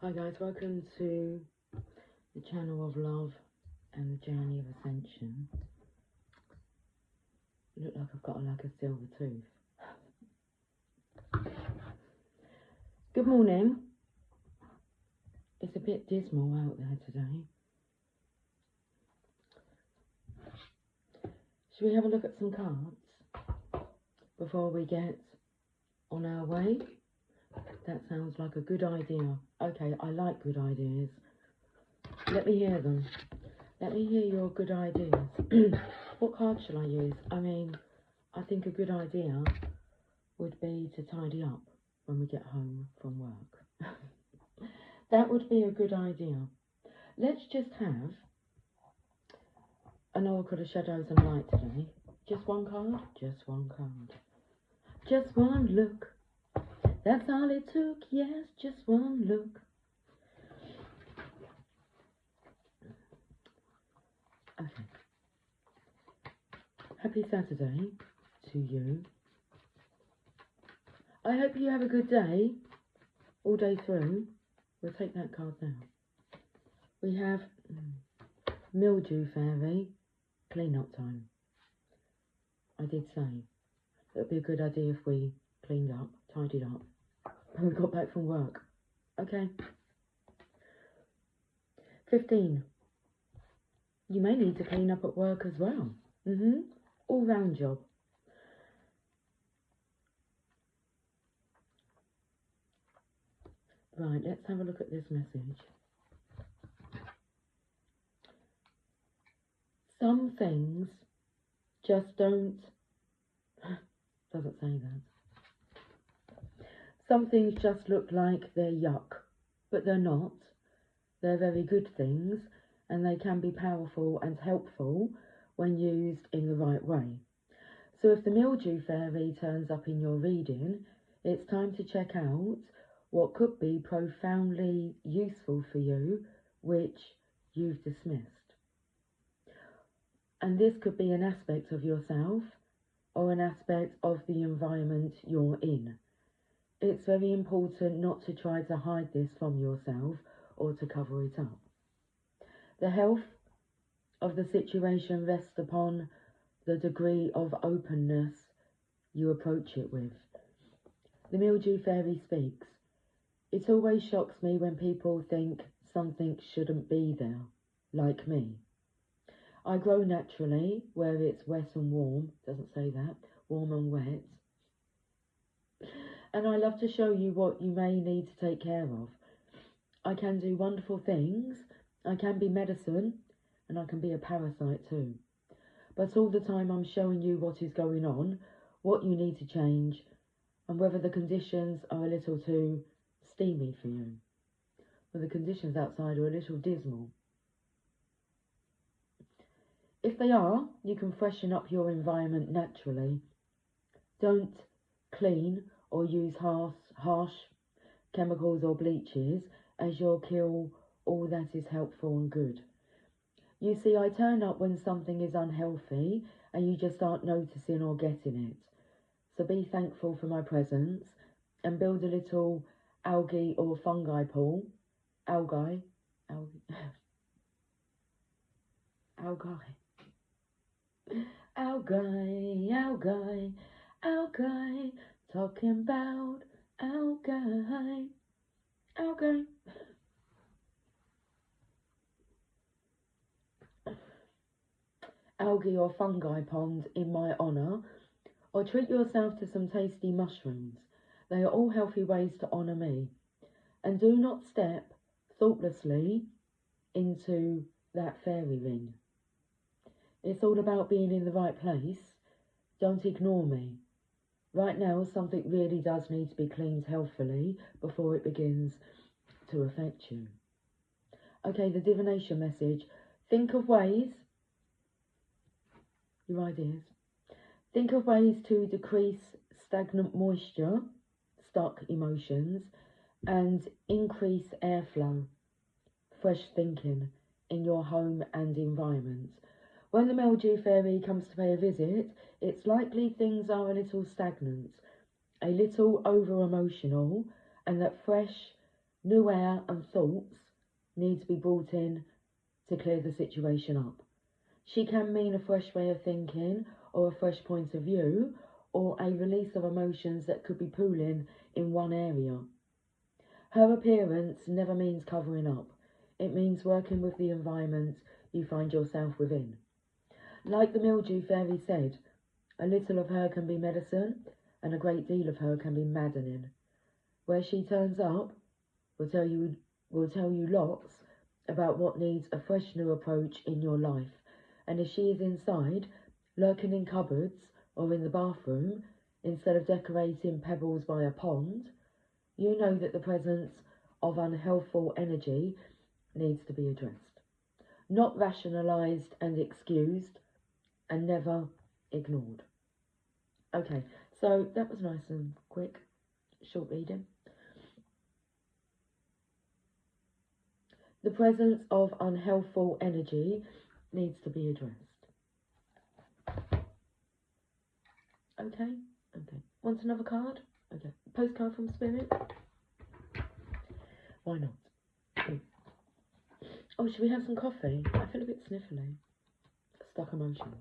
Hi guys, welcome to the channel of love and the journey of ascension. Look like I've got like a silver tooth. Good morning. It's a bit dismal out there today. Should we have a look at some cards before we get on our way? That sounds like a good idea. Okay, I like good ideas. Let me hear them. Let me hear your good ideas. What card shall I use? I mean, I think a good idea would be to tidy up when we get home from work. That would be a good idea. Let's just have an Oracle of Shadows and Light today. Just one card? Just one card. Just one look. That's all it took, yes, just one look. Okay. Happy Saturday to you. I hope you have a good day all day through. We'll take that card now. We have Mildew Fairy, clean up time. I did say it would be a good idea if we cleaned up, tidied up when we got back from work. Okay. 15. You may need to clean up at work as well. All round job. Right, let's have a look at this message. Some things just don't... doesn't say that. Some things just look like they're yuck, but they're not. They're very good things, and they can be powerful and helpful when used in the right way. So if the Mildew Fairy turns up in your reading, it's time to check out what could be profoundly useful for you, which you've dismissed. And this could be an aspect of yourself or an aspect of the environment you're in. It's very important not to try to hide this from yourself or to cover it up. The health of the situation rests upon the degree of openness you approach it with. The Mildew Fairy speaks. It always shocks me when people think something shouldn't be there, like me. I grow naturally where it's wet and warm, doesn't say that, warm and wet. And I love to show you what you may need to take care of. I can do wonderful things, I can be medicine, and I can be a parasite too. But all the time I'm showing you what is going on, what you need to change, and whether the conditions are a little too steamy for you. Or the conditions outside are a little dismal. If they are, you can freshen up your environment naturally. Don't clean or use harsh chemicals or bleaches, as you'll kill all that is helpful and good. You see, I turn up when something is unhealthy and you just aren't noticing or getting it. So be thankful for my presence and build a little algae or fungi pool. Algae. Talking about algae. Algae or fungi pond in my honour, or treat yourself to some tasty mushrooms. They are all healthy ways to honour me. And do not step thoughtlessly into that fairy ring. It's all about being in the right place. Don't ignore me. Right now, something really does need to be cleaned healthfully before it begins to affect you. Okay, the divination message. Think of ways, your ideas. Think of ways to decrease stagnant moisture, stuck emotions, and increase airflow, fresh thinking in your home and environment. When the Mildew Fairy comes to pay a visit, it's likely things are a little stagnant, a little over-emotional, and that fresh, New air and thoughts need to be brought in to clear the situation up. She can mean a fresh way of thinking or a fresh point of view or a release of emotions that could be pooling in one area. Her appearance never means covering up. It means working with the environment you find yourself within. Like the mildew fairy said, a little of her can be medicine and a great deal of her can be maddening. Where she turns up, will tell you lots about what needs a fresh new approach in your life. And if she is inside, lurking in cupboards or in the bathroom, instead of decorating pebbles by a pond, you know that the presence of unhealthful energy needs to be addressed. Not rationalised and excused, and never ignored. Okay, so that was nice and quick, short reading. The presence of unhealthful energy needs to be addressed. Okay. Want another card? Okay. Postcard from Spirit? Why not? Oh, should we have some coffee? I feel a bit sniffly. Stuck emotions.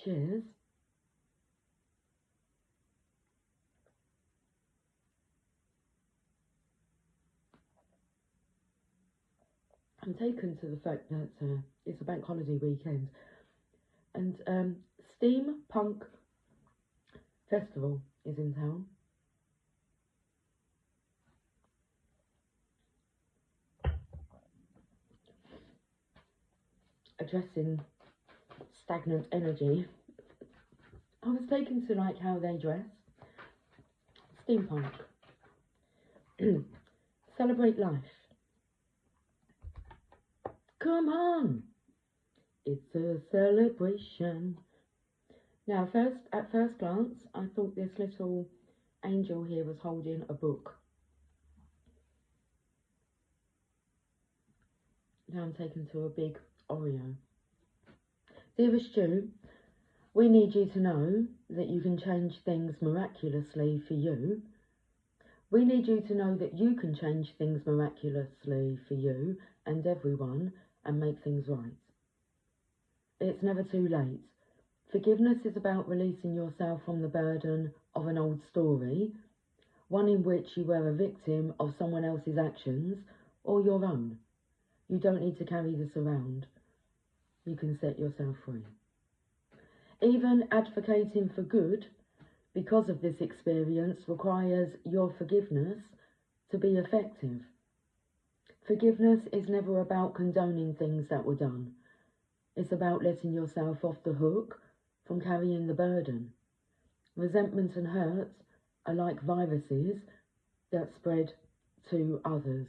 Cheers. I'm taken to the fact that it's a bank holiday weekend and Steampunk Festival is in town. Addressing stagnant energy. I was taken to like how they dress. Steampunk. Celebrate life. Come on! It's a celebration. Now, at first glance, I thought this little angel here was holding a book. Now I'm taken to a big Oreo. Dearest Stu, we need you to know that you can change things miraculously for you. We need you to know that you can change things miraculously for you and everyone and make things right. It's never too late. Forgiveness is about releasing yourself from the burden of an old story, one in which you were a victim of someone else's actions or your own. You don't need to carry this around. You can set yourself free. Even advocating for good because of this experience requires your forgiveness to be effective. Forgiveness is never about condoning things that were done. It's about letting yourself off the hook from carrying the burden. Resentment and hurt are like viruses that spread to others,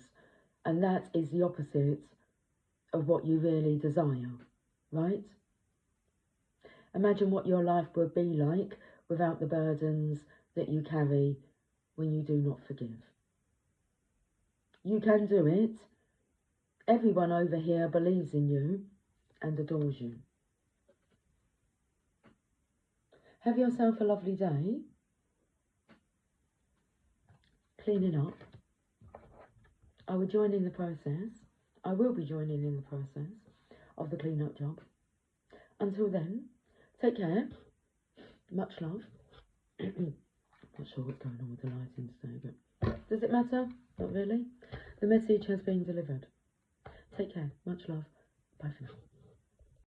and that is the opposite of what you really desire, right? Imagine what your life would be like without the burdens that you carry when you do not forgive. You can do it. Everyone over here believes in you and adores you. Have yourself a lovely day. Cleaning up. I will join in the process. I will be joining in the process of the clean-up job. Until then, take care. Much love. Not sure what's going on with the lighting today, but does it matter? Not really. The message has been delivered. Take care. Much love. Bye for now.